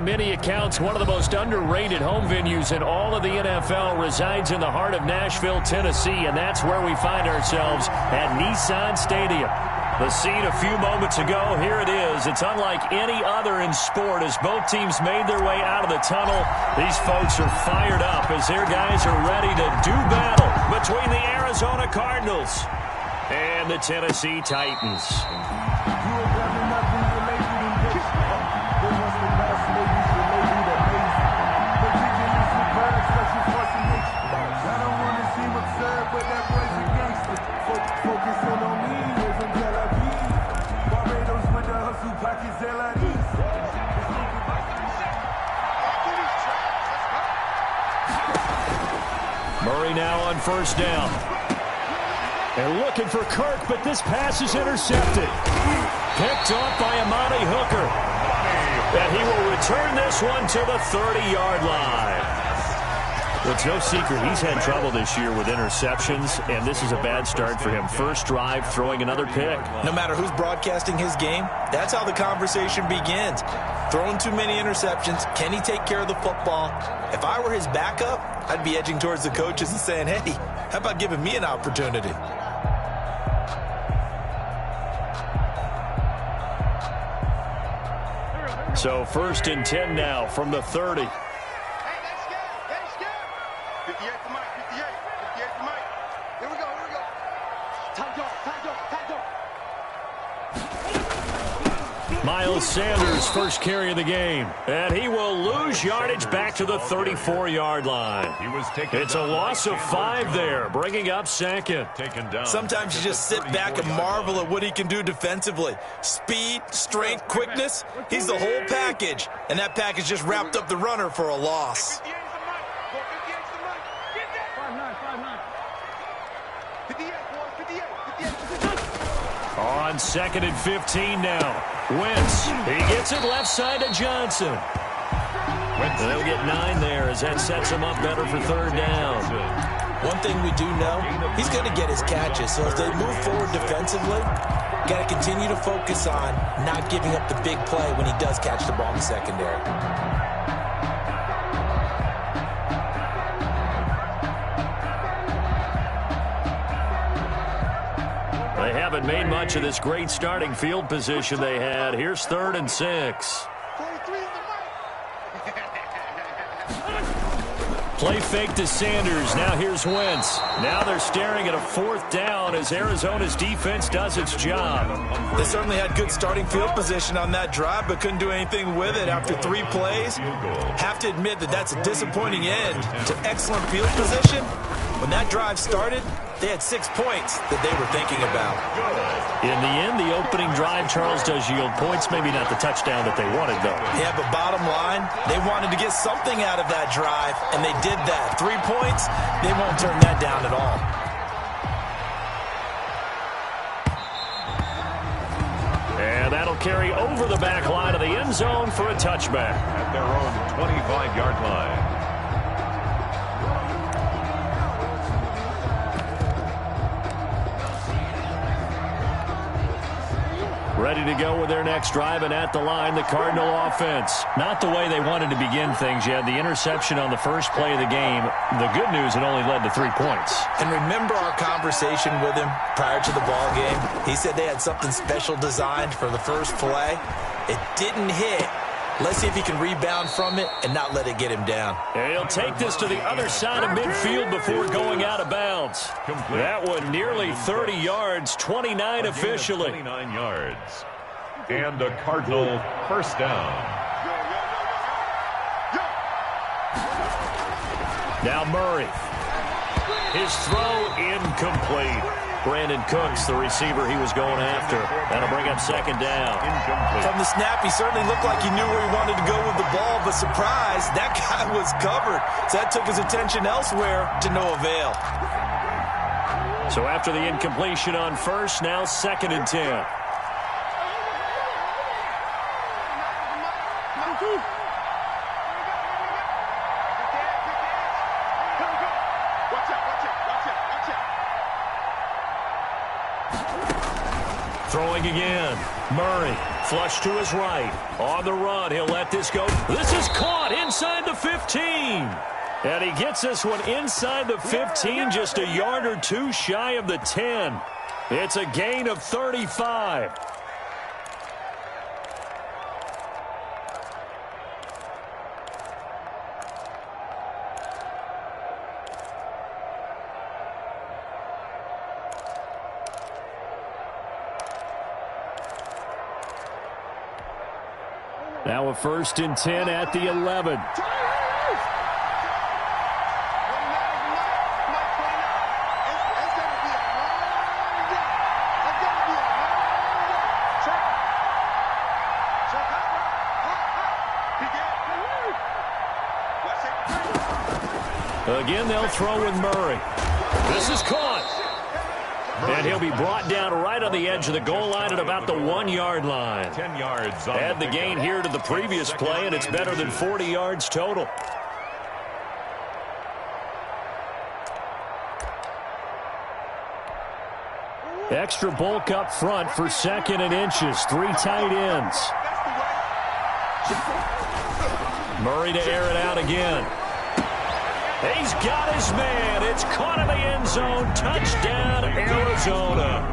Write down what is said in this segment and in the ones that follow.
Many accounts, one of the most underrated home venues in all of the NFL resides in the heart of Nashville, Tennessee, and that's where we find ourselves at Nissan Stadium. The scene a few moments ago, here it is. It's unlike any other in sport as both teams made their way out of the tunnel. These folks are fired up as their guys are ready to do battle between the Arizona Cardinals and the Tennessee Titans. Murray now on first down. And looking for Kirk, but this pass is intercepted. Picked off by Amani Hooker. And he will return this one to the 30-yard line. Well, it's no secret he's had trouble this year with interceptions, and this is a bad start for him. First drive, throwing another pick. No matter who's broadcasting his game, that's how the conversation begins. Throwing too many interceptions, can he take care of the football? If I were his backup, I'd be edging towards the coaches and saying, hey, how about giving me an opportunity? So 1st and 10 now from the 30. Miles Sanders, first carry of the game. And he will lose yardage back to the 34-yard line. It's a loss of 5 there, bringing up second. Sometimes you just sit back and marvel at what he can do defensively. Speed, strength, quickness, he's the whole package. And that package just wrapped up the runner for a loss. On 2nd and 15 now. Wentz, he gets it left side to Johnson. They'll get 9 there as that sets him up better for 3rd down. One thing we do know, he's going to get his catches. So as they move forward defensively, got to continue to focus on not giving up the big play when he does catch the ball in the secondary. They haven't made much of this great starting field position they had. Here's 3rd and 6. Play fake to Sanders. Now here's Wentz. Now they're staring at a 4th down as Arizona's defense does its job. They certainly had good starting field position on that drive, but couldn't do anything with it after 3 plays. Have to admit that that's a disappointing end to excellent field position. When that drive started, they had 6 points that they were thinking about. In the end, the opening drive, Charles, does yield points. Maybe not the touchdown that they wanted, though. Yeah, but bottom line, they wanted to get something out of that drive, and they did that. 3 points, they won't turn that down at all. And that'll carry over the back line of the end zone for a touchback. At their own 25-yard line. Ready to go with their next drive, and at the line, the Cardinal offense. Not the way they wanted to begin things. You had the interception on the first play of the game. The good news, it only led to 3 points. And remember our conversation with him prior to the ball game? He said they had something special designed for the first play. It didn't hit. Let's see if he can rebound from it and not let it get him down. And he'll take this to the other side of midfield before going out of bounds. That one nearly 30 yards, 29 officially. 29 yards. And a Cardinal first down. Now Murray. His throw incomplete. Brandon Cooks, the receiver he was going after. That'll bring up 2nd down. From the snap, he certainly looked like he knew where he wanted to go with the ball, but surprise, that guy was covered. So that took his attention elsewhere to no avail. So after the incompletion on first, now 2nd and 10. Throwing again. Murray, flush to his right. On the run, he'll let this go. This is caught inside the 15. And he gets this one inside the 15, just a yard or two shy of the 10. It's a gain of 35. Now a 1st and 10 at the 11. Again, they'll throw with Murray. This is caught. And he'll be brought down right on the edge of the goal line at about the 1-yard line. 10 yards. Add the gain here to the previous play, and it's better than 40 yards total. Extra bulk up front for 2nd and inches. 3 tight ends. Murray to air it out again. He's got his man. It's caught in the end zone. Touchdown, Arizona.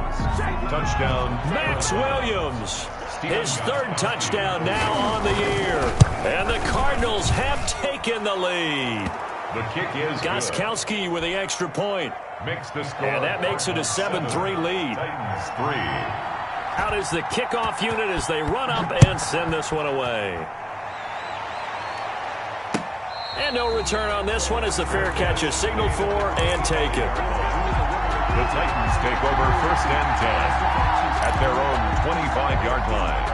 Touchdown, Max Williams. His 3rd touchdown now on the year. And the Cardinals have taken the lead. The kick is Gostkowski with the extra point. Makes the score. And that makes it a 7-3 lead. Titans 3. Out is the kickoff unit as they run up and send this one away. And no return on this one as the fair catch is signaled for and taken. The Titans take over 1st and 10 at their own 25-yard line.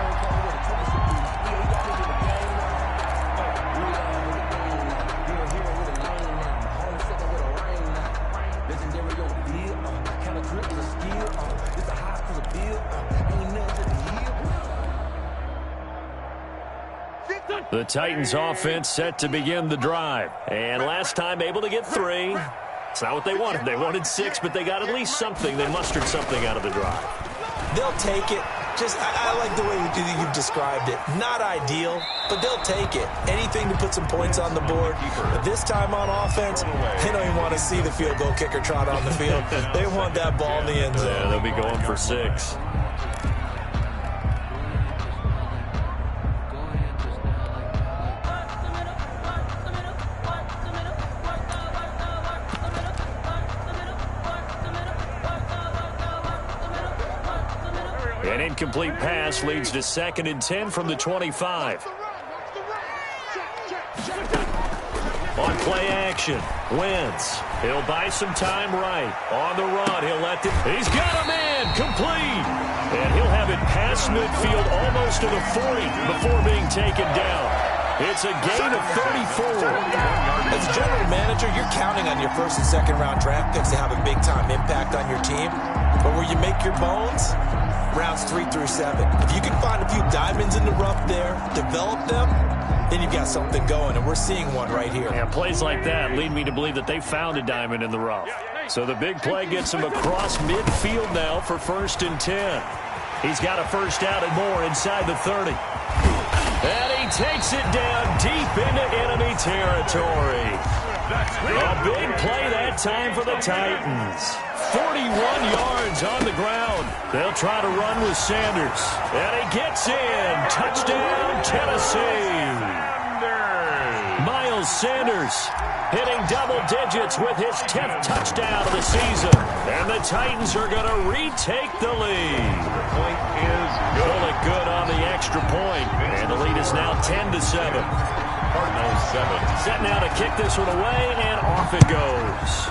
The Titans offense set to begin the drive. And last time able to get 3. It's not what they wanted. They wanted 6, but they got at least something. They mustered something out of the drive. They'll take it. I like the way you've described it. Not ideal, but they'll take it. Anything to put some points on the board. But this time on offense, they don't even want to see the field goal kicker trot on the field. They want that ball in the end zone. Yeah, they'll be going for 6. An incomplete pass leads to 2nd and 10 from the 25. On play action, Wentz. He'll buy some time right. On the run, he'll let it. He's got a man, complete. And he'll have it past midfield almost to the 40 before being taken down. It's a gain of 34. As a general manager, you're counting on your 1st and 2nd round draft picks to have a big-time impact on your team. But where you make your bones, rounds 3 through 7. If you can find a few diamonds in the rough there, develop them, then you've got something going, and we're seeing one right here. Yeah, plays like that lead me to believe that they found a diamond in the rough. So the big play gets him across midfield now for 1st and 10. He's got a first down and more inside the 30. And he takes it down deep into enemy territory. A big play that time for the Titans. 41 yards on the ground. They'll try to run with Sanders. And he gets in. Touchdown, Tennessee. Miles Sanders hitting double digits with his 10th touchdown of the season. And the Titans are going to retake the lead. The point is good. Really good on the extra point. And the lead is now 10-7. Cardinals 7. Set now to kick this one away, and off it goes.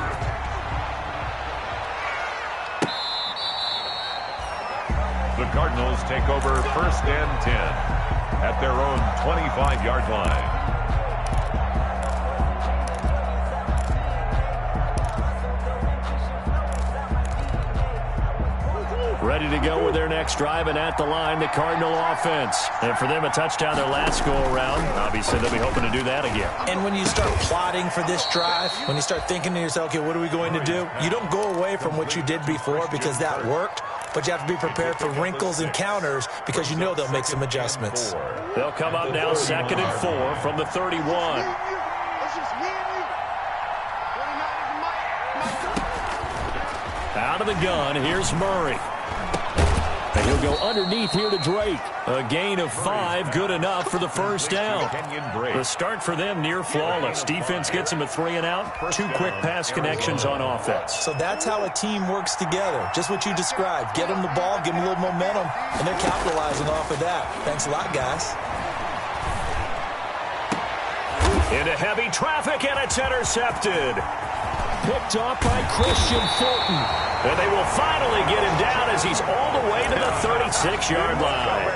The Cardinals take over 1st and 10 at their own 25-yard line. Ready to go with their next drive, and at the line, the Cardinal offense. And for them, a touchdown their last go-around. Obviously, they'll be hoping to do that again. And when you start plotting for this drive, when you start thinking to yourself, okay, what are we going to do? You don't go away from what you did before because that worked. but you have to be prepared for wrinkles and counters because you know they'll make some adjustments. They'll come up now 2nd and 4 from the 31. Out of the gun, here's Murray. And he'll go underneath here to Drake. A gain of 5, good enough for the first down. The start for them near flawless. Defense gets them a 3 and out. 2 quick pass connections on offense. So that's how a team works together. Just what you described. Get them the ball, give them a little momentum, and they're capitalizing off of that. Thanks a lot, guys. Into heavy traffic, and it's intercepted. Picked off by Christian Fulton. And they will finally get him down as he's all the way to the 36-yard line.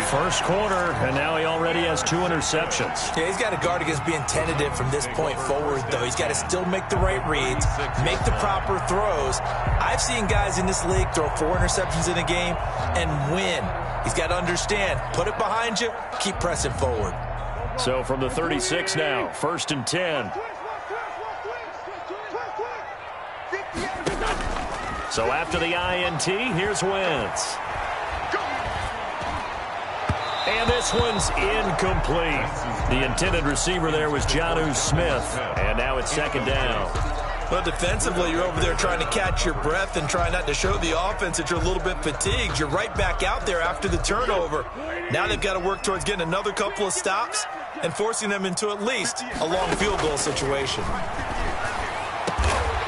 First quarter, and now he already has 2 interceptions. Yeah, he's got to guard against being tentative from this point forward, though. He's got to still make the right reads, make the proper throws. I've seen guys in this league throw 4 interceptions in a game and win. He's got to understand, put it behind you, keep pressing forward. So from the 36 now, 1st and 10. So after the INT, here's Wentz. And this one's incomplete. The intended receiver there was Jonnu Smith. And now it's 2nd down. Well, defensively, you're over there trying to catch your breath and try not to show the offense that you're a little bit fatigued. You're right back out there after the turnover. Now they've got to work towards getting another couple of stops and forcing them into at least a long field goal situation.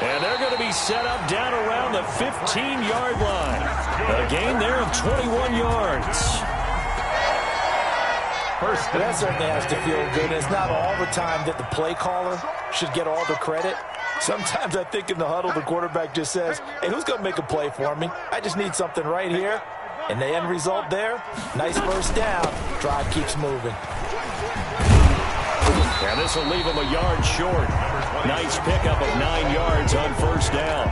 And they're going to be set up down around the 15-yard line. A gain there of 21 yards. That certainly has to feel good. It's not all the time that the play caller should get all the credit. Sometimes I think in the huddle, the quarterback just says, hey, who's going to make a play for me? I just need something right here. And the end result there, nice first down. Drive keeps moving. And this will leave him a yard short. Nice pickup of 9 yards on first down.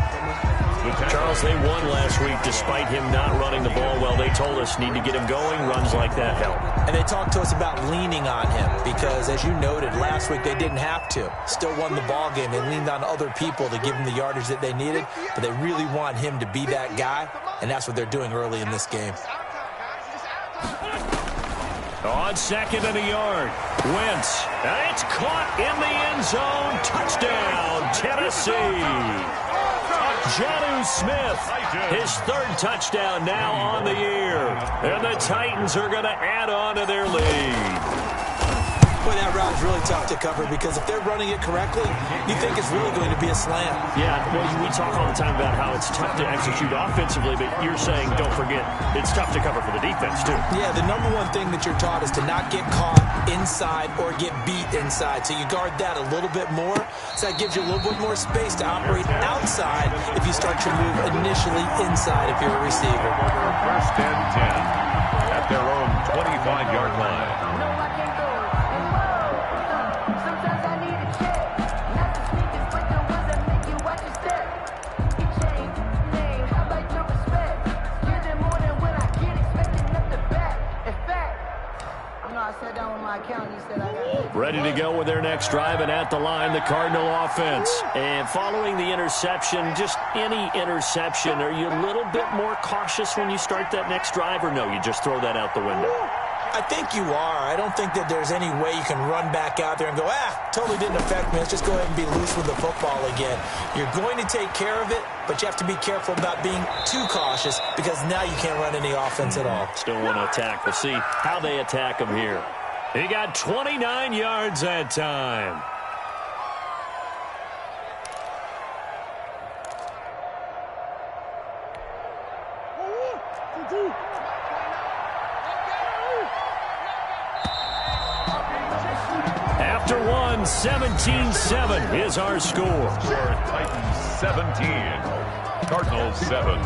Charles, they won last week despite him not running the ball well. They told us need to get him going. Runs like that help. And they talked to us about leaning on him because, as you noted, last week they didn't have to. Still won the ball game. They leaned on other people to give him the yardage that they needed, but they really want him to be that guy, and that's what they're doing early in this game. On 2nd and a yard, Wentz. And it's caught in the end zone. Touchdown, Tennessee. Jonnu Smith, his 3rd touchdown now on the year. And the Titans are going to add on to their lead. Boy, that route is really tough to cover because if they're running it correctly, you think it's really going to be a slam. Yeah, well, we talk all the time about how it's tough to execute offensively, but you're saying, don't forget, it's tough to cover for the defense, too. Yeah, the number one thing that you're taught is to not get caught inside or get beat inside. So you guard that a little bit more. So that gives you a little bit more space to operate outside if you start to move initially inside if you're a receiver. 1st and 10 at their own 25-yard line. Ready to go with their next drive, and at the line, the Cardinal offense. And following the interception, just any interception, are you a little bit more cautious when you start that next drive, or no, you just throw that out the window? I think you are. I don't think that there's any way you can run back out there and go, totally didn't affect me. Let's just go ahead and be loose with the football again. You're going to take care of it, but you have to be careful about being too cautious because now you can't run any offense at all. Still want to attack. We'll see how they attack him here. He got 29 yards that time. After one, 17-7 is our score. Titans 17, Cardinals 7.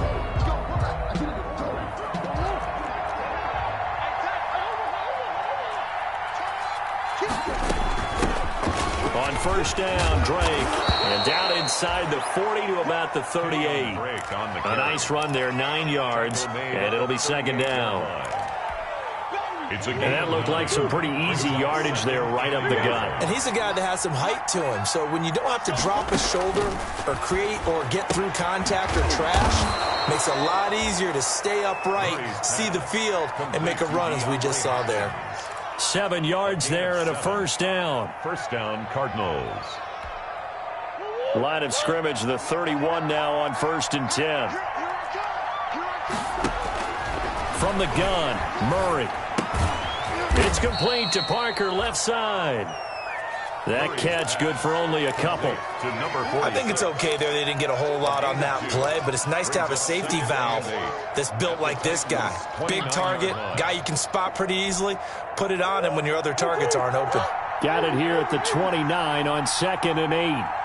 On first down, Drake. And down inside the 40 to about the 38. A nice run there, 9 yards. And it'll be 2nd down. And that looked like some pretty easy yardage there right up the gut. And he's a guy that has some height to him. So when you don't have to drop a shoulder or create or get through contact or trash, Makes it a lot easier to stay upright, see the field, and make a run as we just saw there. 7 yards there and a first down. First down, Cardinals. Line of scrimmage, the 31 now on 1st and 10. From the gun, Murray. It's complete to Parker, left side. That catch good for only a couple. I think it's okay there. They didn't get a whole lot on that play, but it's nice to have a safety valve that's built like this guy. Big target, guy you can spot pretty easily. Put it on him when your other targets aren't open. Got it here at the 29 on 2nd and 8.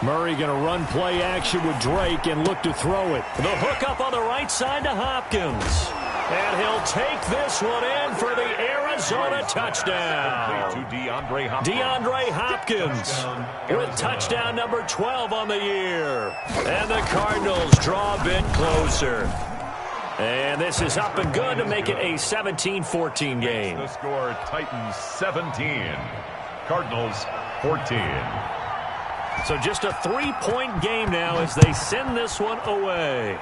Murray going to run play action with Drake and look to throw it. The hook up on the right side to Hopkins. And he'll take this one in for the Arizona touchdown. To DeAndre Hopkins with touchdown number 12 on the year. And the Cardinals draw a bit closer. And this is up and good to make it a 17-14 game. The score, Titans 17, Cardinals 14. So just a 3-point game now as they send this one away.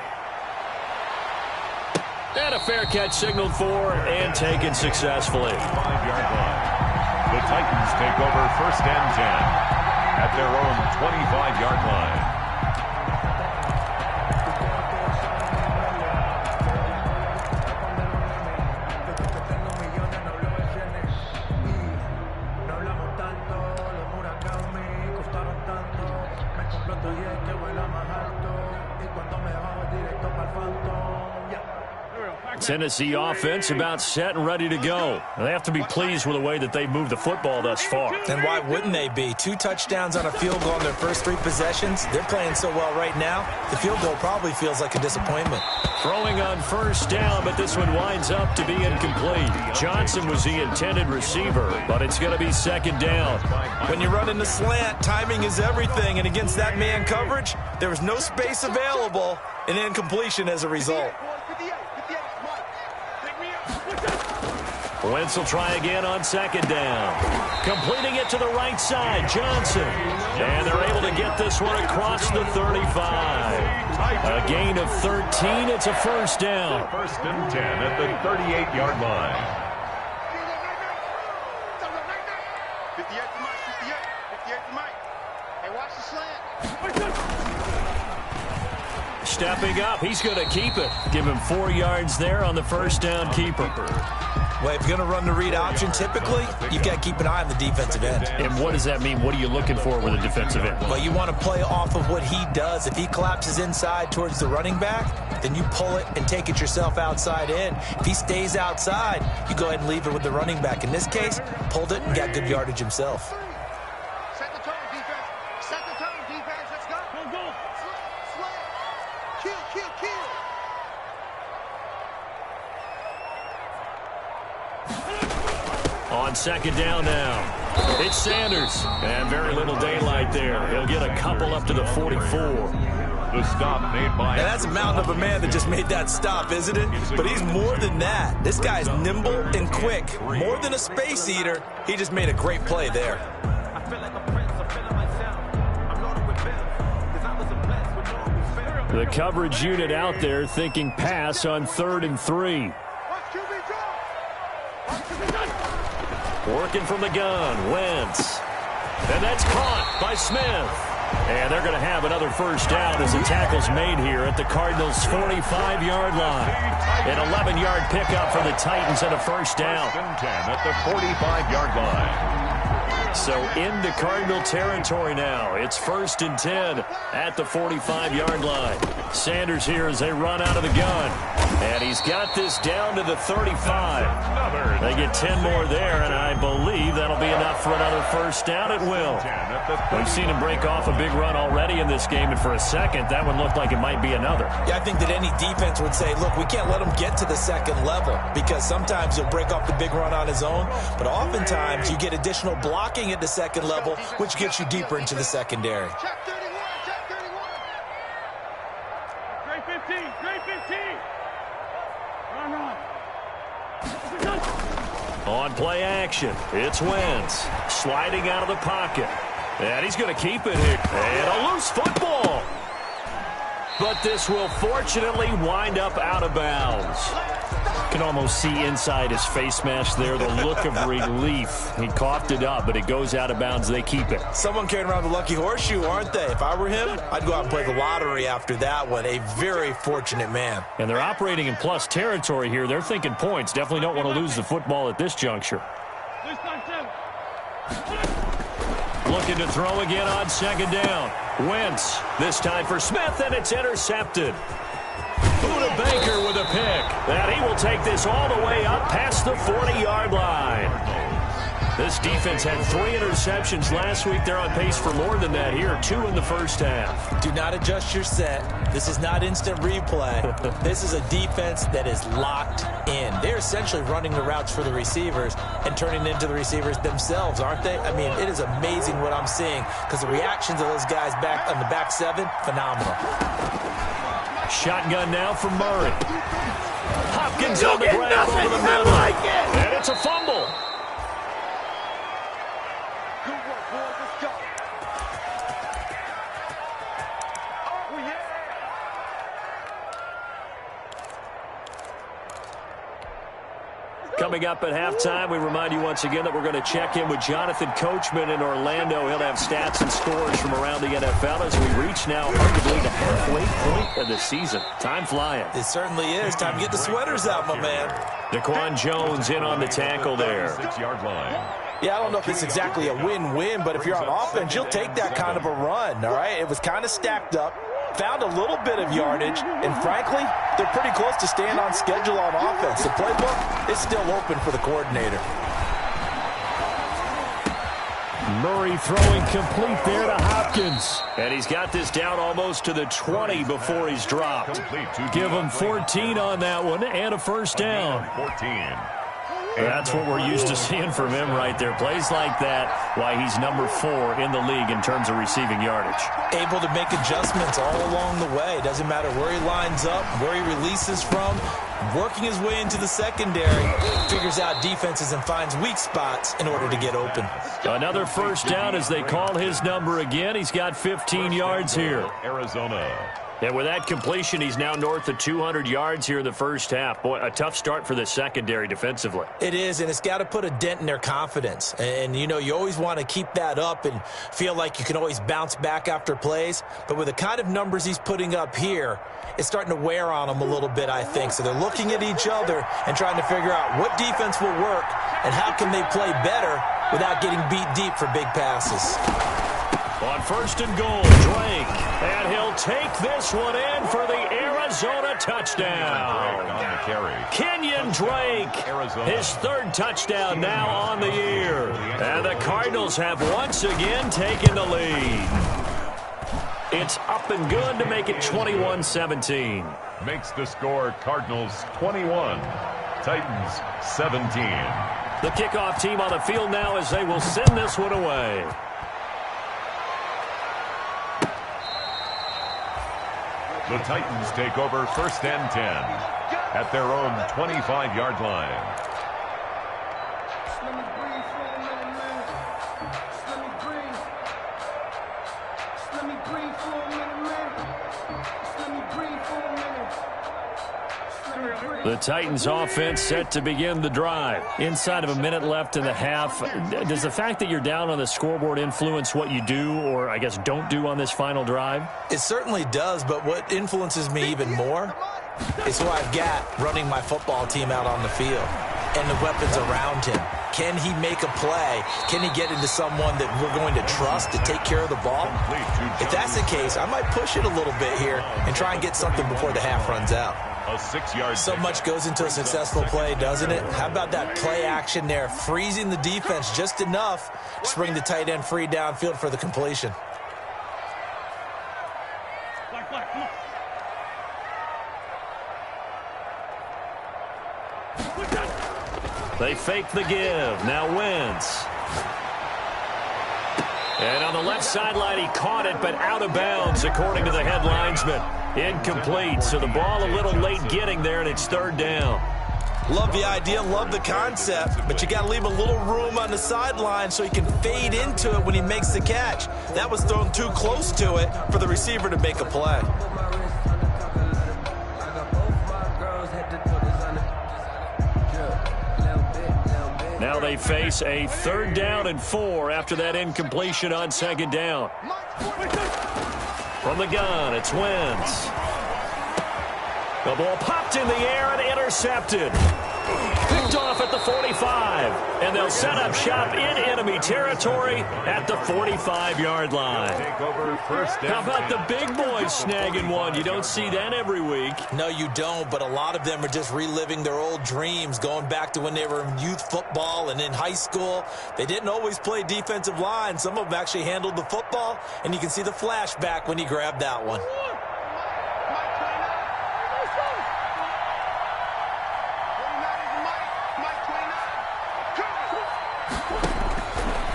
And a fair catch signaled for and taken successfully. 5-yard line. The Titans take over 1st and 10 at their own 25-yard line. Tennessee offense about set and ready to go. They have to be pleased with the way that they've moved the football thus far. And why wouldn't they be? 2 touchdowns on a field goal in their first 3 possessions. They're playing so well right now, the field goal probably feels like a disappointment. Throwing on 1st down, but this one winds up to be incomplete. Johnson was the intended receiver, but it's going to be 2nd down. When you run in the slant, timing is everything, and against that man coverage, there was no space available, and incompletion as a result. Wentz will try again on 2nd down. Completing it to the right side, Johnson. And they're able to get this one across the 35. A gain of 13. It's a first down. 1st and 10 at the 38-yard line. 58 to Mike, 58 to Mike. Hey, watch the slant. Stepping up, he's going to keep it. Give him 4 yards there on the first down keeper. Well, if you're going to run the read option, typically, you've got to keep an eye on the defensive end. And what does that mean? What are you looking for with a defensive end? Well, you want to play off of what he does. If he collapses inside towards the running back, then you pull it and take it yourself outside in. If he stays outside, you go ahead and leave it with the running back. In this case, pulled it and got good yardage himself. Set the tone, defense. Set the tone, defense. Let's go. Go. Slant. Kill. On 2nd down now. It's Sanders. And very little daylight there. He'll get a couple up to the 44. The stop made by... Now, that's a mountain of a man that just made that stop, isn't it? But he's more than that. This guy's nimble and quick. More than a space eater, he just made a great play there. The coverage unit out there thinking pass on 3rd and 3. Working from the gun, Wentz. And that's caught by Smith. And they're going to have another first down as the tackle's made here at the Cardinals' 45-yard line. An 11-yard pickup for the Titans and a first down. 10 at the 45-yard line. So into Cardinal territory now. It's 1st and 10 at the 45-yard line. Sanders here as they run out of the gun. And he's got this down to the 35. They get 10 more there, and I believe that'll be enough for another first down. It will. We've seen him break off a big run already in this game, and for a second, that one looked like it might be another. Yeah, I think that any defense would say, look, we can't let him get to the 2nd level because sometimes he'll break off the big run on his own, but oftentimes you get additional blocking at the 2nd level, which gets you deeper into the secondary. Check 31. On play action, it's Wentz sliding out of the pocket. And he's going to keep it here. And a loose football. But this will fortunately wind up out of bounds. Can almost see inside his face mask there the look of relief. He coughed it up, but it goes out of bounds. They keep it. Someone carrying around the lucky horseshoe, aren't they? If I were him, I'd go out and play the lottery after that one. A very fortunate man. And they're operating in plus territory here. They're thinking points. Definitely don't want to lose the football at this juncture. Looking to throw again on second down. Wentz, this time for Smith, and it's intercepted. Budda Baker with a pick. And he will take this all the way up past the 40-yard line. This defense had 3 interceptions last week. They're on pace for more than that here. 2 in the first half. Do not adjust your set. This is not instant replay. This is a defense that is locked in. They're essentially running the routes for the receivers and turning into the receivers themselves, aren't they? I mean, it is amazing what I'm seeing because the reactions of those guys back on the back 7, phenomenal. Shotgun now for Murray. Hopkins on the ground over the middle. And it's a fumble. Coming up at halftime, we remind you once again that we're going to check in with Jonathan Coachman in Orlando. He'll have stats and scores from around the NFL as we reach now arguably the halfway point of the season. Time flying. It certainly is. Time to get the sweaters out, my man. Daquan Jones in on the tackle there. 6-yard line. Yeah, I don't know if it's exactly a win-win, but if you're on offense, you'll take that kind of a run, all right? It was kind of stacked up. Found a little bit of yardage, and frankly, they're pretty close to staying on schedule on offense. The playbook is still open for the coordinator. Murray throwing complete there to Hopkins. And he's got this down almost to the 20 before he's dropped. Give him 14 on that one and a first down. 14. That's what we're used to seeing from him right there. Plays like that, why he's number 4 in the league in terms of receiving yardage. Able to make adjustments all along the way. Doesn't matter where he lines up, where he releases from. Working his way into the secondary, figures out defenses and finds weak spots in order to get open. Another first down as they call his number again. He's got 15 yards here. Arizona. And with that completion, he's now north of 200 yards here in the first half. Boy, a tough start for the secondary defensively. It is, and it's got to put a dent in their confidence. And, you know, you always want to keep that up and feel like you can always bounce back after plays. But with the kind of numbers he's putting up here, it's starting to wear on them a little bit, I think. So they're looking at each other and trying to figure out what defense will work and how can they play better without getting beat deep for big passes. On first and goal, Drake. And he'll take this one in for the Arizona touchdown. On the carry. Kenyon Drake, his 3rd touchdown now on the year. And the Cardinals have once again taken the lead. It's up and good to make it 21-17. Makes the score Cardinals 21, Titans 17. The kickoff team on the field now as they will send this one away. The Titans take over 1st and 10 at their own 25-yard line. The Titans offense set to begin the drive. Inside of a minute left in the half. Does the fact that you're down on the scoreboard influence what you do or, I guess, don't do on this final drive? It certainly does, but what influences me even more is who I've got running my football team out on the field and the weapons around him. Can he make a play? Can he get into someone that we're going to trust to take care of the ball? If that's the case, I might push it a little bit here and try and get something before the half runs out. A 6-yard. So much goes into a successful play, doesn't it? How about that play action there, freezing the defense just enough to bring the tight end free downfield for the completion. They fake the give. Now Wentz. And on the left sideline, he caught it, but out of bounds, according to the head linesman. Incomplete, so the ball a little late getting there, and it's 3rd down. Love the idea, love the concept, but you got to leave a little room on the sideline so he can fade into it when he makes the catch. That was thrown too close to it for the receiver to make a play. Now they face a 3rd down and 4 after that incompletion on 2nd down. From the gun, it's Wentz. The ball popped in the air and intercepted. Picked off at the 45. And they'll set up shop in enemy territory at the 45-yard line. How about the big boys snagging one? You don't see that every week. No, you don't, but a lot of them are just reliving their old dreams, going back to when they were in youth football and in high school. They didn't always play defensive line. Some of them actually handled the football, and you can see the flashback when he grabbed that one.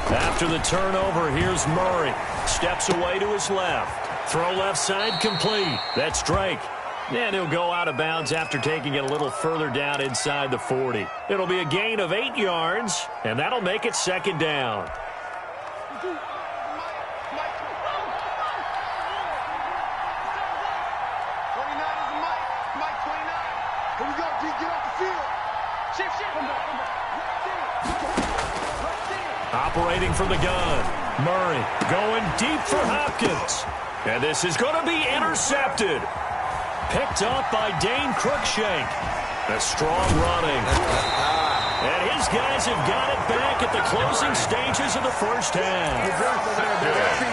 After the turnover, here's Murray. Steps away to his left. Throw left side complete. That's Drake. And he'll go out of bounds after taking it a little further down inside the 40. It'll be a gain of 8 yards, and that'll make it 2nd down. Operating from the gun. Murray going deep for Hopkins. And this is going to be intercepted. Picked up by Dane Cruikshank. A strong running. And his guys have got it back at the closing stages of the first half.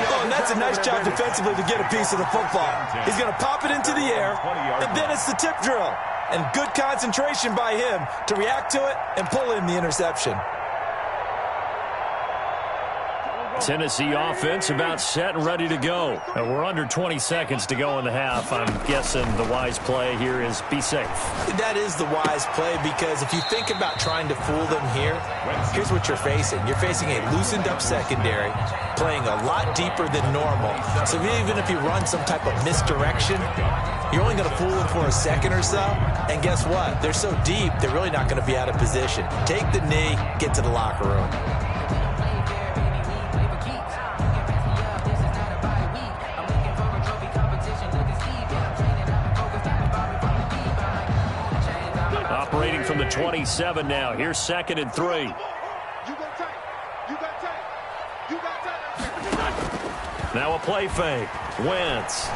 Oh, and that's a nice job defensively to get a piece of the football. He's going to pop it into the air, and then it's the tip drill. And good concentration by him to react to it and pull in the interception. Tennessee offense about set and ready to go. We're under 20 seconds to go in the half. I'm guessing the wise play here is be safe. That is the wise play, because if you think about trying to fool them here, here's what you're facing. You're facing a loosened up secondary, playing a lot deeper than normal. So even if you run some type of misdirection, you're only going to fool them for a second or so. And guess what? They're so deep, they're really not going to be out of position. Take the knee, get to the locker room. Operating from the 27 now. Here's 2nd and 3. Now a play fake. Wentz.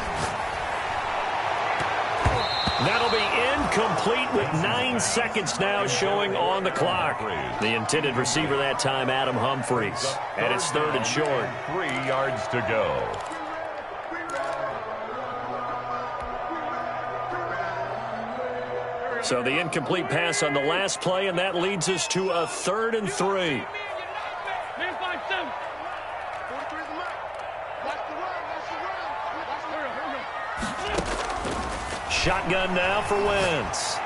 That'll be incomplete with 9 seconds now showing on the clock. The intended receiver that time, Adam Humphries. And it's 3rd and short. 3 yards to go. So the incomplete pass on the last play, and that leads us to a 3rd and 3. Shotgun now for Wentz.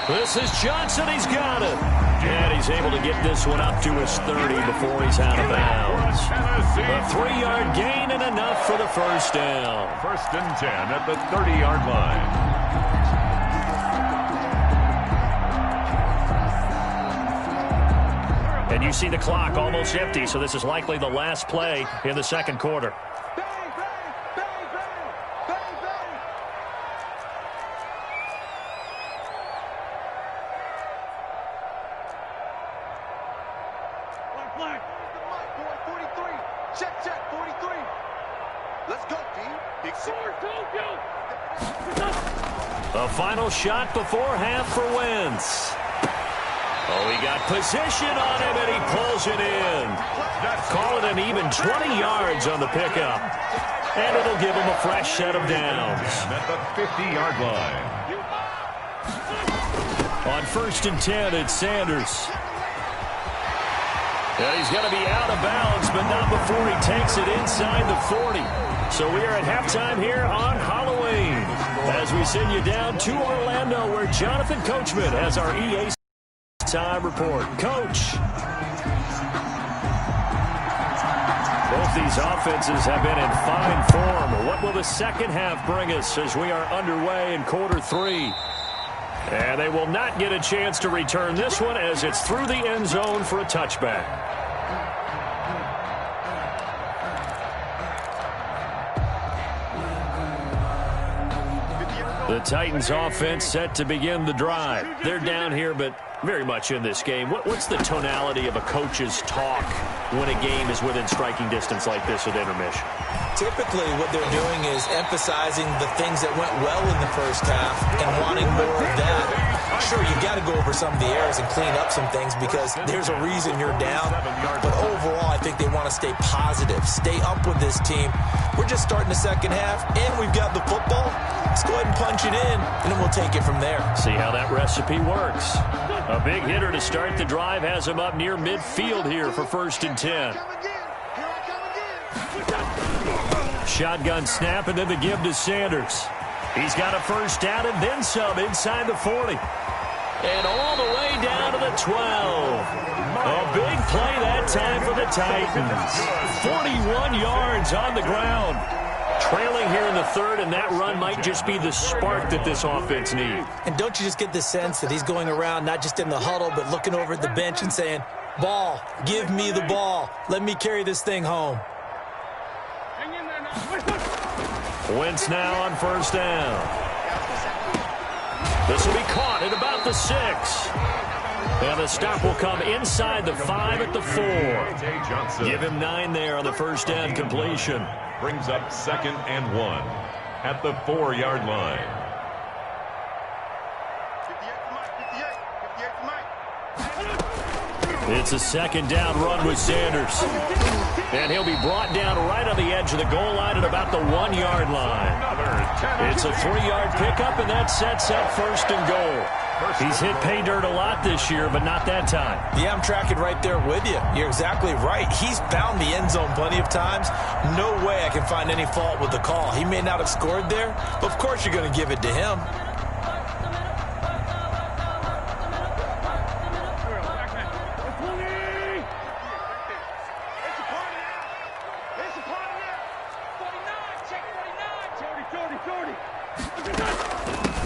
This is Johnson. He's got it. And he's able to get this one up to his 30 before he's out of bounds. A 3-yard gain and enough for the first down. 1st and 10 at the 30-yard line. And you see the clock almost empty, so this is likely the last play in the 2nd quarter. A final shot before half for Wentz. Oh, he got position on him, and he pulls it in. Call it an even 20 yards on the pickup. And it'll give him a fresh set of downs. At the 50-yard line. On 1st and 10, it's Sanders. And he's going to be out of bounds, but not before he takes it inside the 40. So we are at halftime here on Halloween as we send you down to Orlando, where Jonathan Coachman has our EA time report. Coach. Both these offenses have been in fine form. What will the second half bring us as we are underway in quarter 3? And they will not get a chance to return this one as it's through the end zone for a touchback. The Titans offense set to begin the drive. They're down here, but very much in this game. What's the tonality of a coach's talk when a game is within striking distance like this at intermission? Typically, what they're doing is emphasizing the things that went well in the first half and wanting more of that. Sure, you've got to go over some of the errors and clean up some things because there's a reason you're down. But overall, I think they want to stay positive, stay up with this team. We're just starting the second half, and we've got the football. Let's go ahead and punch it in, and then we'll take it from there. See how that recipe works. A big hitter to start the drive has him up near midfield here for 1st and 10. Shotgun snap, and then the give to Sanders. He's got a first down and then some inside the 40. And all the way down to the 12. A big play that time for the Titans. 41 yards on the ground. Trailing here in the third, and that run might just be the spark that this offense needs. And don't you just get the sense that he's going around not just in the huddle, but looking over at the bench and saying, ball, give me the ball. Let me carry this thing home. Wentz now on first down. This will be caught at about the 6. And the stop will come inside the 5 at the 4. Give him 9 there on the first down completion. Brings up 2nd and 1 at the 4-yard line. It's a second down run with Sanders. And he'll be brought down right on the edge of the goal line at about the 1-yard line. It's a 3-yard pickup, and that sets up 1st and goal. He's hit pay dirt a lot this year, but not that time. Yeah, I'm tracking right there with you. You're exactly right. He's found the end zone plenty of times. No way I can find any fault with the call. He may not have scored there, but of course you're going to give it to him.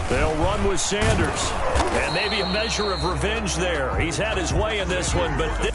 They'll run with Sanders. And maybe a measure of revenge there. He's had his way in this one, but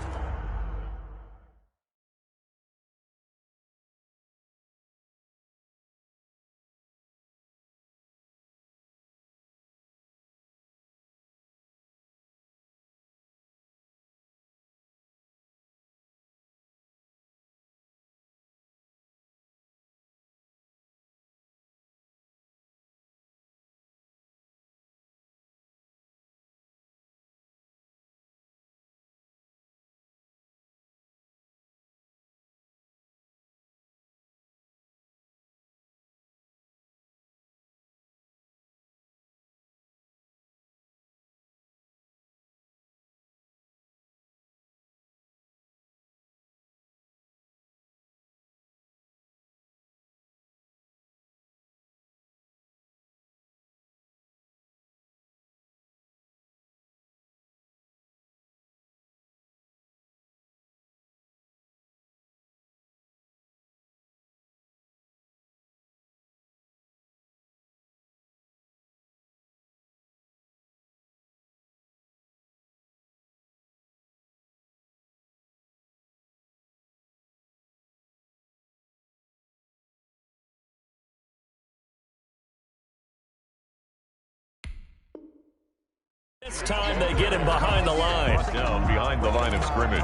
this time they get him behind the line. Down behind the line of scrimmage.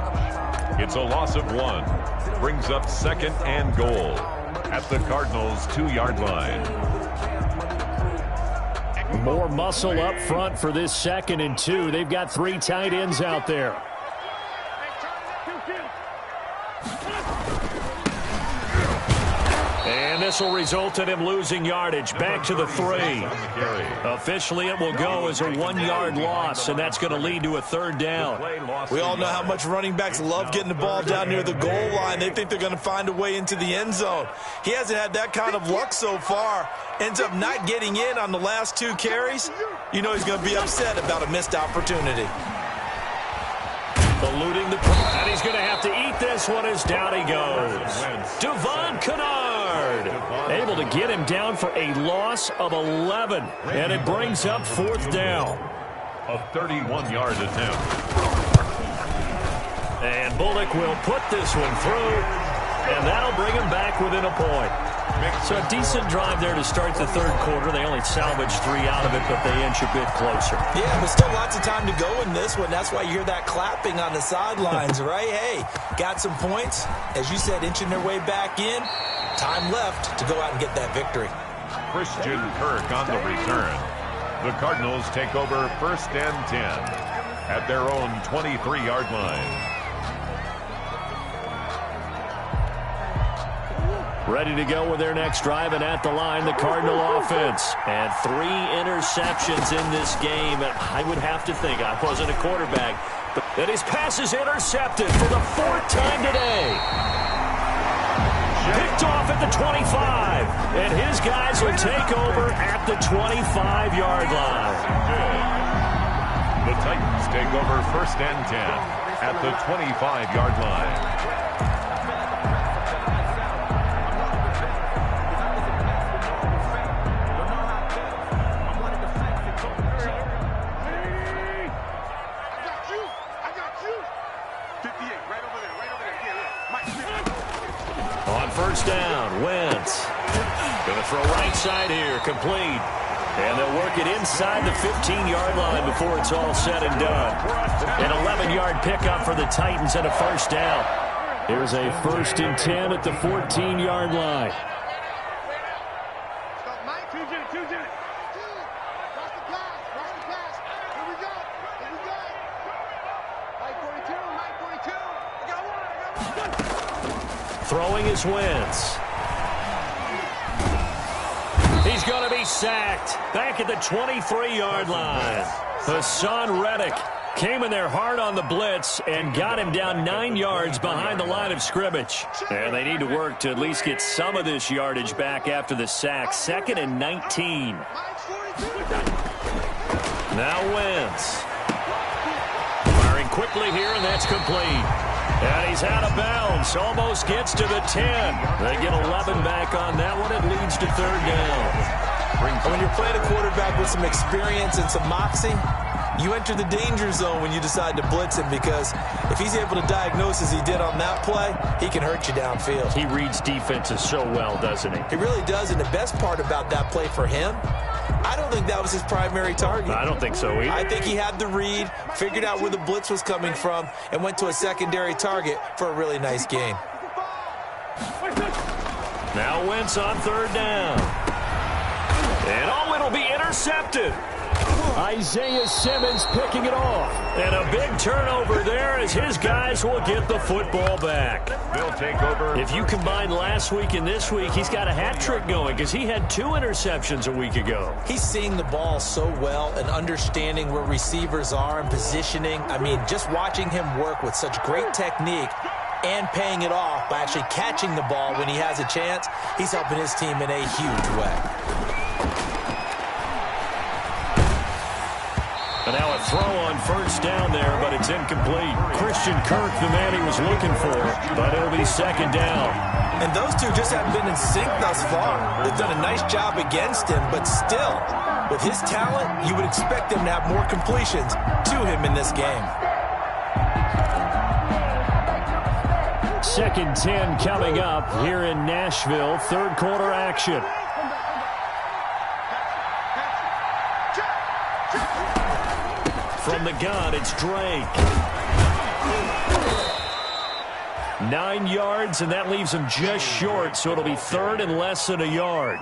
It's a loss of 1. Brings up 2nd and goal at the Cardinals' 2-yard line. More muscle up front for this 2nd and 2. They've got 3 tight ends out there. And this will result in him losing yardage. Back to the 3. Officially, it will go as a 1-yard loss, and that's going to lead to a 3rd down. We all know how much running backs love getting the ball down near the goal line. They think they're going to find a way into the end zone. He hasn't had that kind of luck so far. Ends up not getting in on the last 2 carries. You know he's going to be upset about a missed opportunity. Eluding the press, and he's going to have to eat this this one is down he goes. Devon Kennard able to get him down for a loss of 11. And it brings up 4th down. A 31-yard attempt. And Bullock will put this one through. And that'll bring him back within a point. So a decent drive there to start the 3rd quarter. They only salvaged 3 out of it, but they inch a bit closer. Yeah, but still lots of time to go in this one. That's why you hear that clapping on the sidelines, right? Hey, got some points. As you said, inching their way back in. Time left to go out and get that victory. Christian Kirk on the return. The Cardinals take over 1st and 10 at their own 23-yard line. Ready to go with their next drive, and at the line, the Cardinal offense. And 3 interceptions in this game. I would have to think, I wasn't a quarterback, but that his pass is intercepted for the 4th time today. Picked off at the 25, and his guys will take over at the 25-yard line. The Titans take over 1st and 10 at the 25-yard line. On 1st down, Wentz. Going to throw right side here, complete. And they'll work it inside the 15-yard line before it's all said and done. An 11-yard pickup for the Titans and a 1st down. Here's a 1st and 10 at the 14-yard line. Throwing is Wentz. He's going to be sacked back at the 23-yard line. Hassan Reddick came in there hard on the blitz and got him down 9 yards behind the line of scrimmage. And they need to work to at least get some of this yardage back after the sack. 2nd and 19. Now Wentz. Firing quickly here, and that's complete. And he's out of bounds. Almost gets to the 10. They get 11 back on that one. It leads to 3rd down. When you're playing a quarterback with some experience and some moxie, you enter the danger zone when you decide to blitz him, because if he's able to diagnose as he did on that play, he can hurt you downfield. He reads defenses so well, doesn't he? He really does, and the best part about that play for him, I don't think that was his primary target. I don't think so either. I think he had the read, figured out where the blitz was coming from, and went to a secondary target for a really nice gain. Now Wentz on 3rd down. And it'll be intercepted. Isaiah Simmons picking it off. And a big turnover there as his guys will get the football back. They'll take over. If you combine last week and this week, he's got a hat trick going because he had 2 interceptions a week ago. He's seeing the ball so well and understanding where receivers are and positioning. I mean, just watching him work with such great technique and paying it off by actually catching the ball when he has a chance, he's helping his team in a huge way. And now a throw on 1st down there, but it's incomplete. Christian Kirk, the man he was looking for, but it'll be 2nd down. And those two just haven't been in sync thus far. They've done a nice job against him, but still, with his talent, you would expect them to have more completions to him in this game. 2nd 10 coming up here in Nashville. 3rd quarter action. From the gun, it's Drake. 9 yards, and that leaves him just short, so it'll be 3rd and less than a yard.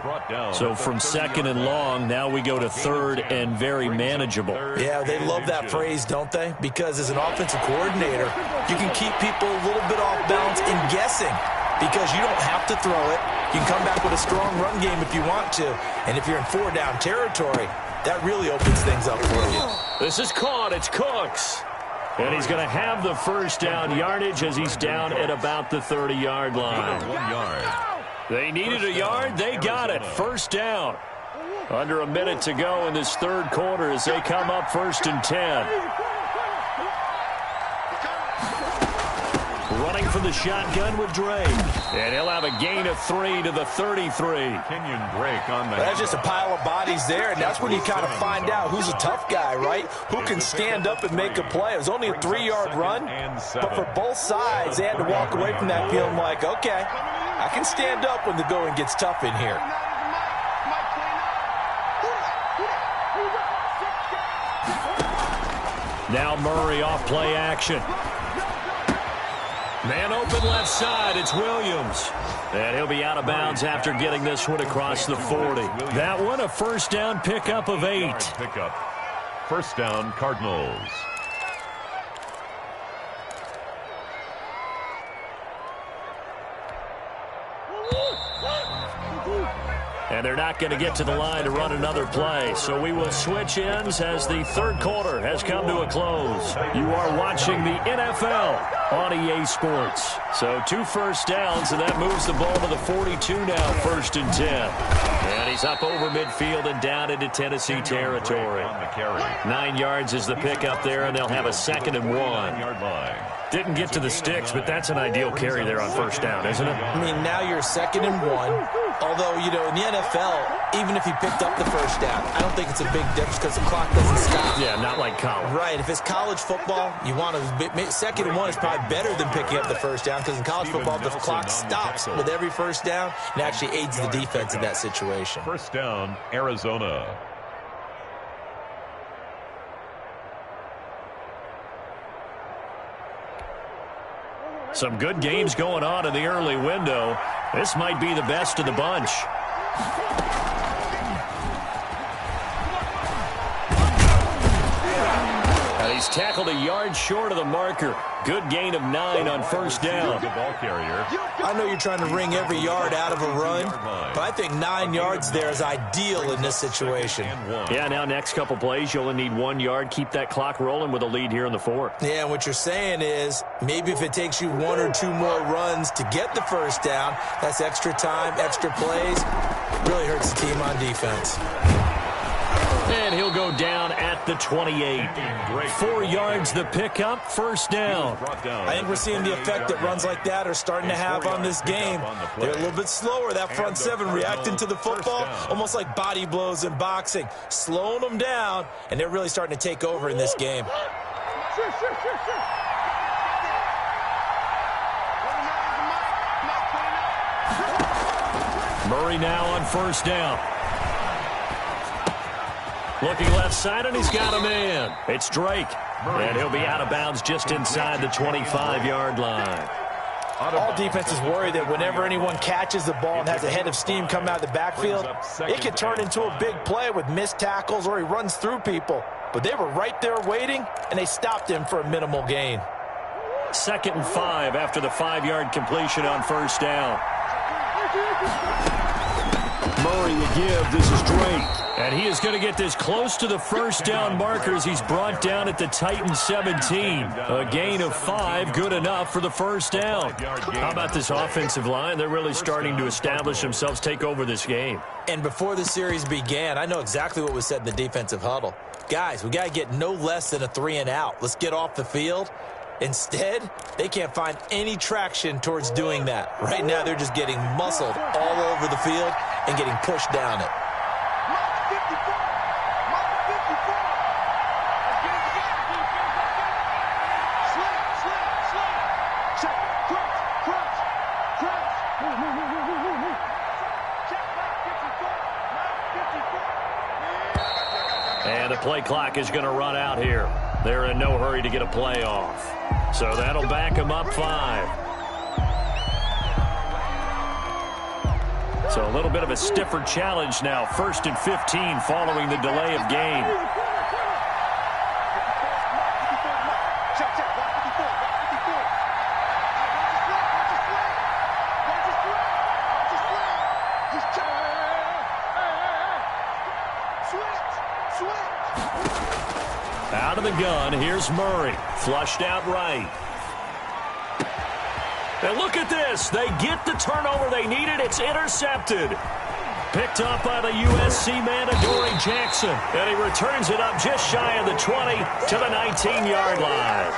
So from 2nd and long, now we go to 3rd and very manageable. Yeah, they love that phrase, don't they? Because as an offensive coordinator, you can keep people a little bit off balance in guessing, because you don't have to throw it. You can come back with a strong run game if you want to, and if you're in 4-down territory, that really opens things up for you. This is caught. It's Cooks. And he's going to have the 1st down yardage as he's down at about the 30-yard line. 1 yard. They needed a yard. They got it. 1st down. Under a minute to go in this 3rd quarter as they come up 1st and 10. running from the shotgun with Drake. And he'll have a gain of 3 to the 33. Kenyon Drake on the... That's just a pile of bodies there, and that's when you kind of find out who's a tough guy, right? Who can stand up and make a play. It was only a 3-yard run, but for both sides, they had to walk away from that feeling like, okay, I can stand up when the going gets tough in here. Now Murray off play action. Man open left side, it's Williams. And he'll be out of bounds after getting this one across the 40. That one a first down pickup of 8. Pickup. First down, Cardinals. And they're not going to get to the line to run another play. So we will switch ends as the third quarter has come to a close. You are watching the NFL on EA Sports. So 2 first downs, and that moves the ball to the 42 now, 1st and 10. And he's up over midfield and down into Tennessee territory. 9 yards is the pickup there, and they'll have a 2nd and 1. Didn't get to the sticks, but that's an ideal carry there on first down, isn't it? I mean, now you're 2nd and 1. Although, you know, in the NFL, even if he picked up the first down, I don't think it's a big difference because the clock doesn't stop. Yeah, not like college. Right. If it's college football, you want to 2nd and 1 is probably better than picking up the first down because in college football, the clock stops with every first down and actually aids the defense in that situation. First down, Arizona. Some good games going on in the early window. This might be the best of the bunch. And he's tackled a yard short of the marker. Good gain of 9 on first down. The ball carrier. I know you're trying to wring every yard out of a run, but I think 9 yards there is ideal in this situation. Yeah, now next couple plays, you only need 1 yard. Keep that clock rolling with a lead here in the 4th. Yeah, and what you're saying is maybe if it takes you 1 or 2 more runs to get the first down, that's extra time, extra plays. Really hurts the team on defense. And he'll go down at the 28. 4 yards the pickup, first down. I think we're seeing the effect that runs like that are starting to have on this game. They're a little bit slower, that front 7 reacting to the football, almost like body blows in boxing, slowing them down, and they're really starting to take over in this game. Murray now on first down. Looking left side, and he's got a man. It's Drake. And he'll be out of bounds just inside the 25-yard line. All defenses worry that whenever anyone catches the ball and has a head of steam come out of the backfield, it could turn into a big play with missed tackles or he runs through people. But they were right there waiting, and they stopped him for a minimal gain. 2nd and 5 after the 5-yard completion on first down. Murray the give. This is Drake. And he is going to get this close to the first down markers. He's brought down at the Titan 17. A gain of 5, good enough for the first down. How about this offensive line? They're really starting to establish themselves, take over this game. And before the series began, I know exactly what was said in the defensive huddle. Guys, we got to get no less than a 3 and out. Let's get off the field. Instead, they can't find any traction towards doing that. Right now, they're just getting muscled all over the field and getting pushed down it. And the play clock is going to run out here. They're in no hurry to get a play off. So that'll back them up 5. So a little bit of a stiffer challenge now. 1st and 15 following the delay of game. Out of the gun, here's Murray. Flushed out right. And look at this. They get the turnover they needed. It's intercepted. Picked up by the USC man, Adoree Jackson. And he returns it up just shy of the 20 to the 19-yard line.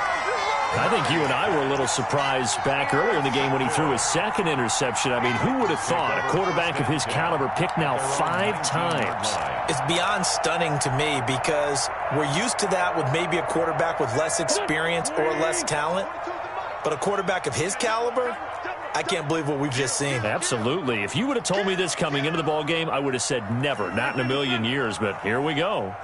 I think you and I were a little surprised back earlier in the game when he threw his second interception. I mean, who would have thought a quarterback of his caliber picked now 5 times? It's beyond stunning to me because we're used to that with maybe a quarterback with less experience or less talent. But a quarterback of his caliber, I can't believe what we've just seen. Absolutely. If you would have told me this coming into the ball game, I would have said never, not in a million years. But here we go.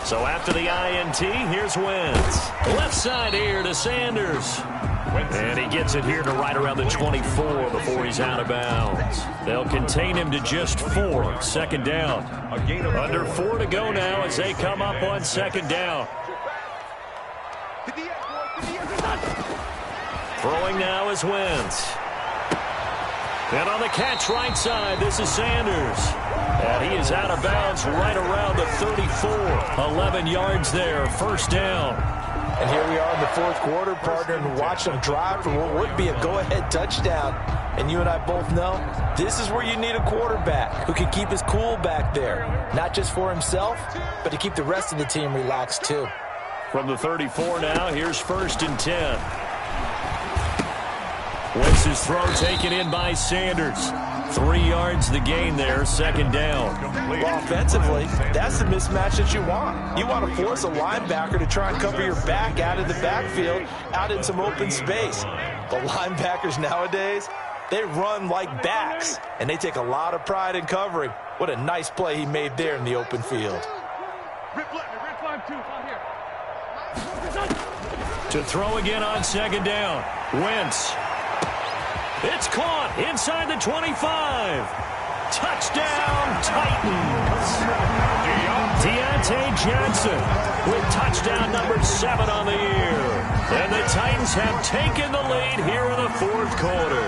So after the INT, here's Wentz. Left side here to Sanders. And he gets it here to right around the 24 before he's out of bounds. They'll contain him to just 4. Second down. Under 4 to go now as they come up on second down. Throwing now is Wentz. And on the catch right side, this is Sanders. And he is out of bounds right around the 34. 11 yards there, first down. And here we are in the fourth quarter, partner, and watch them drive for what would be a go-ahead touchdown. And you and I both know this is where you need a quarterback who can keep his cool back there. Not just for himself, but to keep the rest of the team relaxed too. From the 34 now, here's 1st and 10. Wentz's throw taken in by Sanders. 3 yards the gain there, second down. Well, offensively, that's the mismatch that you want. You want to force a linebacker to try and cover your back out of the backfield, out in some open space. But linebackers nowadays, they run like backs, and they take a lot of pride in covering. What a nice play he made there in the open field. To throw again on second down. Wentz. It's caught inside the 25. Touchdown, Titans. Deontay Johnson with touchdown number 7 on the year. And the Titans have taken the lead here in the fourth quarter.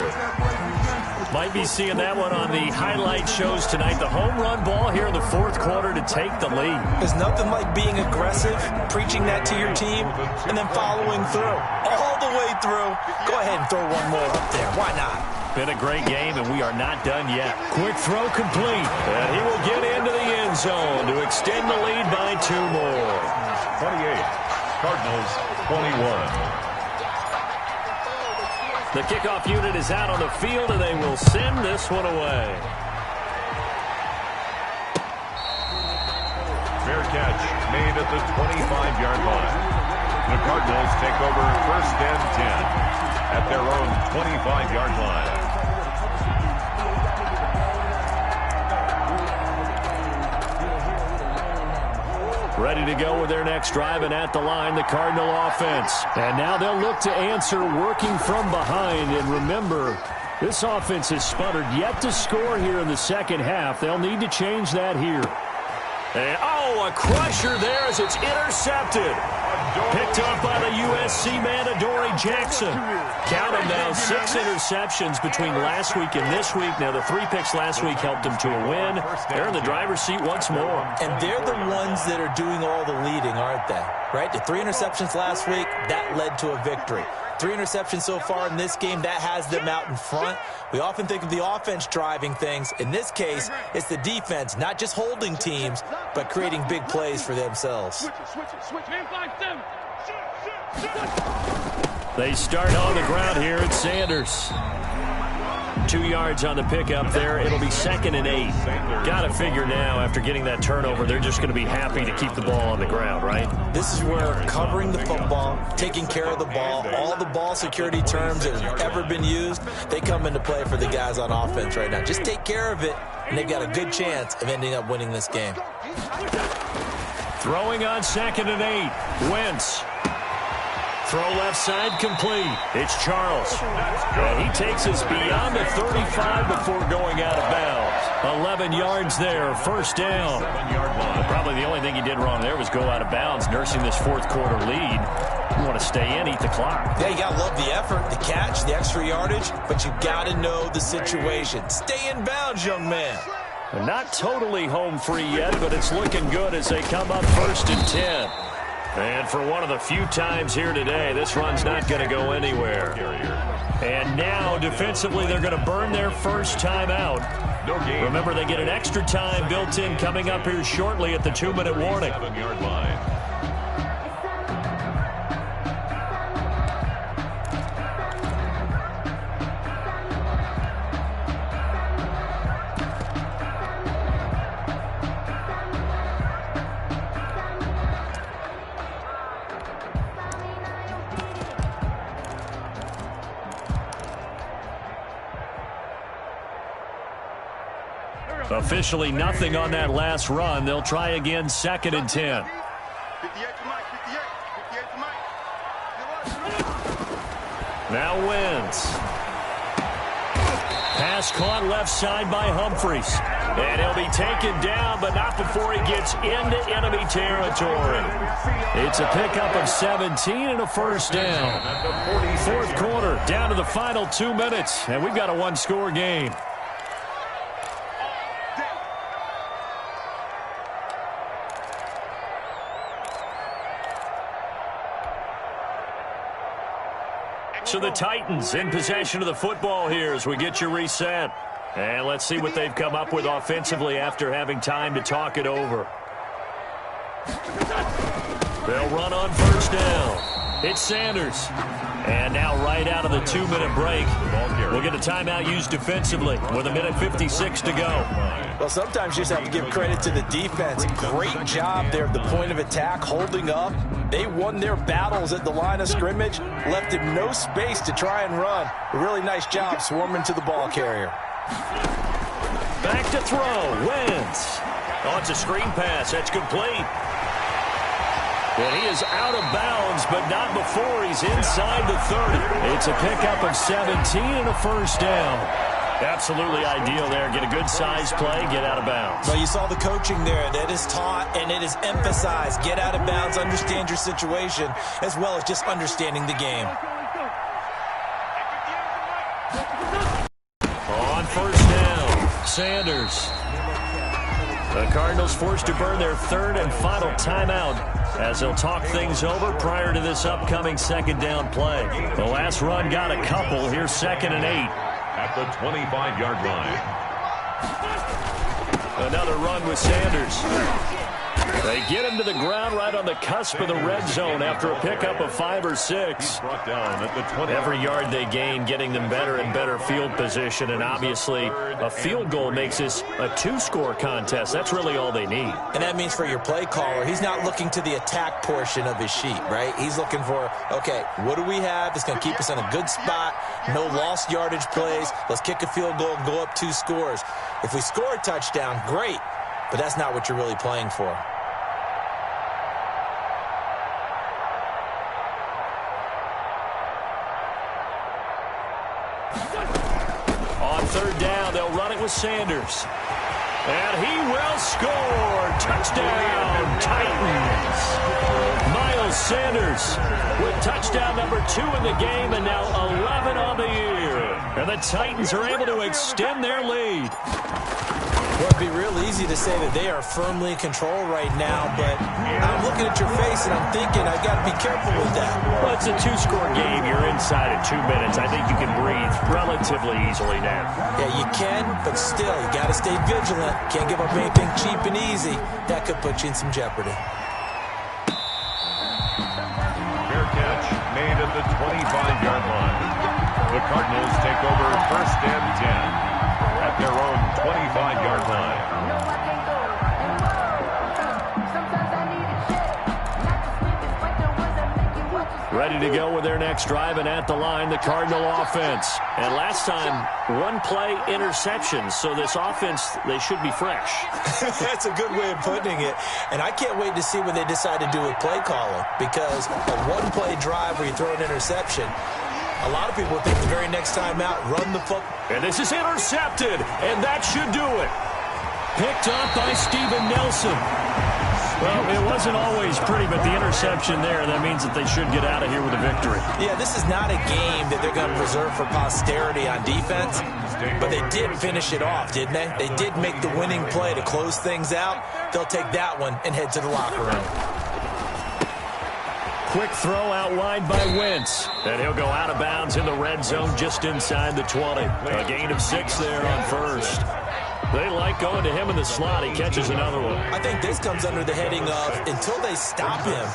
Might be seeing that one on the highlight shows tonight. The home run ball here in the fourth quarter to take the lead. There's nothing like being aggressive, preaching that to your team, and then following through. All the way through. Go ahead and throw one more up there. Why not? Been a great game, and we are not done yet. Quick throw complete. And he will get into the end zone to extend the lead by 2 more. 28, Cardinals 21. The kickoff unit is out on the field, and they will send this one away. Fair catch made at the 25-yard line. The Cardinals take over 1st and 10 at their own 25-yard line. Ready to go with their next drive, and at the line, the Cardinal offense. And now they'll look to answer working from behind. And remember, this offense has sputtered yet to score here in the second half. They'll need to change that here. And, a crusher there as it's intercepted. Picked up by the USC man, Adoree Jackson. Count them now, 6 interceptions between last week and this week. Now, the 3 picks last week helped them to a win. They're in the driver's seat once more. And they're the ones that are doing all the leading, aren't they? Right? The 3 interceptions last week, that led to a victory. 3 interceptions so far in this game, that has them out in front. We often think of the offense driving things. In this case, it's the defense, not just holding teams, but creating big plays for themselves. They start on the ground here at Sanders. 2 yards on the pickup there. It'll be 2nd and 8. Got to figure now, after getting that turnover, they're just going to be happy to keep the ball on the ground, right? This is where covering the football, taking care of the ball, all the ball security terms that have ever been used, they come into play for the guys on offense right now. Just take care of it, and they've got a good chance of ending up winning this game. Throwing on 2nd and 8. Wentz. Throw left side complete. It's Charles. And he takes us beyond the 35 before going out of bounds. 11 yards there, first down. Probably the only thing he did wrong there was go out of bounds, nursing this fourth quarter lead. You want to stay in, eat the clock. Yeah, you got to love the effort, the catch, the extra yardage, but you got to know the situation. Stay in bounds, young man. Not totally home free yet, but it's looking good as they come up 1st and 10. And for one of the few times here today, this run's not going to go anywhere. And now, defensively, they're going to burn their first time out. Remember, they get an extra time built in coming up here shortly at the 2-minute warning. Officially nothing on that last run. They'll try again, 2nd and 10. Now Wentz. Pass caught left side by Humphries. And he'll be taken down, but not before he gets into enemy territory. It's a pickup of 17 and a first down. 4th quarter, down to the final 2 minutes, and we've got a one-score game. So the Titans in possession of the football here as we get you reset. And let's see what they've come up with offensively after having time to talk it over. They'll run on first down. It's Sanders. And now right out of the 2-minute break, we'll get a timeout used defensively with 1:56 to go. Well, sometimes you just have to give credit to the defense. Great job there at the point of attack, holding up. They won their battles at the line of scrimmage, left him no space to try and run. A really nice job swarming to the ball carrier. Back to throw. Wentz. Oh, it's a screen pass. That's complete. And he is out of bounds, but not before he's inside the 30. It's a pickup of 17 and a first down. Absolutely ideal there. Get a good size play, get out of bounds. Well, you saw the coaching there. That is taught and it is emphasized. Get out of bounds, understand your situation, as well as just understanding the game. On first down, Sanders. The Cardinals forced to burn their 3rd and final timeout as they'll talk things over prior to this upcoming 2nd down play. The last run got a couple. Here's 2nd and 8. At the 25-yard line. Another run with Sanders. They get him to the ground right on the cusp of the red zone after a pickup of 5 or 6. Brought down at the 20. Every yard they gain, getting them better and better field position, and obviously a field goal makes this a 2-score contest. That's really all they need. And that means for your play caller, he's not looking to the attack portion of his sheet, right? He's looking for, okay, what do we have that's going to keep us in a good spot? No lost yardage plays. Let's kick a field goal and go up 2 scores. If we score a touchdown, great, but that's not what you're really playing for. On 3rd down, they'll run it with Sanders. And he will score. Touchdown, Titans. Miles Sanders with touchdown number 2 in the game and now 11 on the year. And the Titans are able to extend their lead. Well, it'd be real easy to say that they are firmly in control right now, but I'm looking at your face and I'm thinking I've got to be careful with that. Well, it's a 2-score game. You're inside at 2 minutes. I think you can breathe relatively easily now. Yeah, you can, but still, you got to stay vigilant. Can't give up anything cheap and easy. That could put you in some jeopardy. Fair catch made at the 25-yard line. The Cardinals take over 1st and 10 at their own 25-yard line. Ready to go with their next drive, and at the line, the Cardinal offense. And last time, 1-play interceptions, so this offense, they should be fresh. That's a good way of putting it. And I can't wait to see what they decide to do with play calling, because a 1-play drive where you throw an interception, a lot of people think the very next time out, run the football. And this is intercepted, and that should do it. Picked up by Steven Nelson. Well, it wasn't always pretty, but the interception there, that means that they should get out of here with a victory. Yeah, this is not a game that they're going to preserve for posterity on defense, but they did finish it off, didn't they? They did make the winning play to close things out. They'll take that one and head to the locker room. Quick throw out wide by Wentz. And he'll go out of bounds in the red zone just inside the 20. A gain of 6 there on first. They like going to him in the slot. He catches another one. I think this comes under the heading of, until they stop him,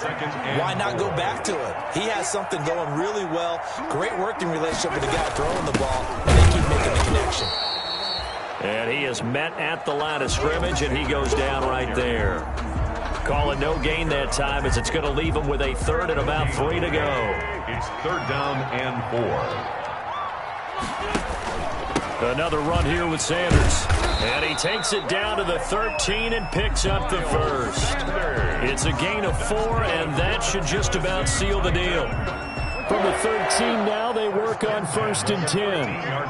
why not go back to it? He has something going really well. Great working relationship with the guy throwing the ball, and they keep making the connection. And he is met at the line of scrimmage, and he goes down right there. Call it no gain that time, as it's going to leave him with a 3rd and about 3 to go. It's 3rd down and 4. Another run here with Sanders. And he takes it down to the 13 and picks up the first. It's a gain of 4, and that should just about seal the deal. From the 13 now, they work on 1st and 10.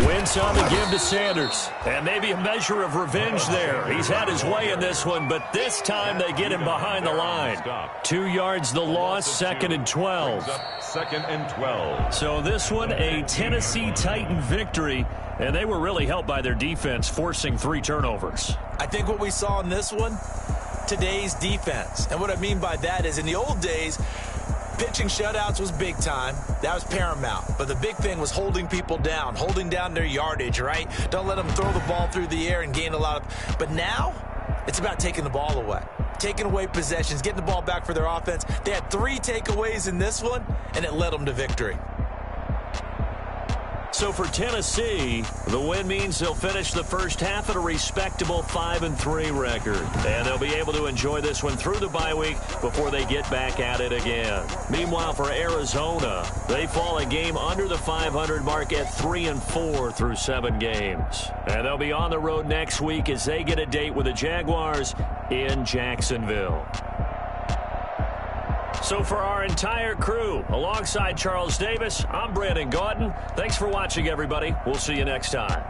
Wentz on the give to Sanders. And maybe a measure of revenge there. He's had his way in this one, but this time they get him behind the line. 2 yards the loss, 2nd and 12. 2nd and 12. So this one, a Tennessee Titan victory, and they were really helped by their defense, forcing 3 turnovers. I think what we saw in this one, today's defense. And what I mean by that is in the old days, pitching shutouts was big time. That was paramount. But the big thing was holding people down, holding down their yardage, right? Don't let them throw the ball through the air and gain a lot of... But now, it's about taking the ball away. Taking away possessions, getting the ball back for their offense. They had 3 takeaways in this one, and it led them to victory. So for Tennessee, the win means they'll finish the first half at a respectable 5-3 record. And they'll be able to enjoy this one through the bye week before they get back at it again. Meanwhile, for Arizona, they fall a game under the 500 mark at 3-4 through 7 games. And they'll be on the road next week as they get a date with the Jaguars in Jacksonville. So for our entire crew, alongside Charles Davis, I'm Brandon Gaudin. Thanks for watching, everybody. We'll see you next time.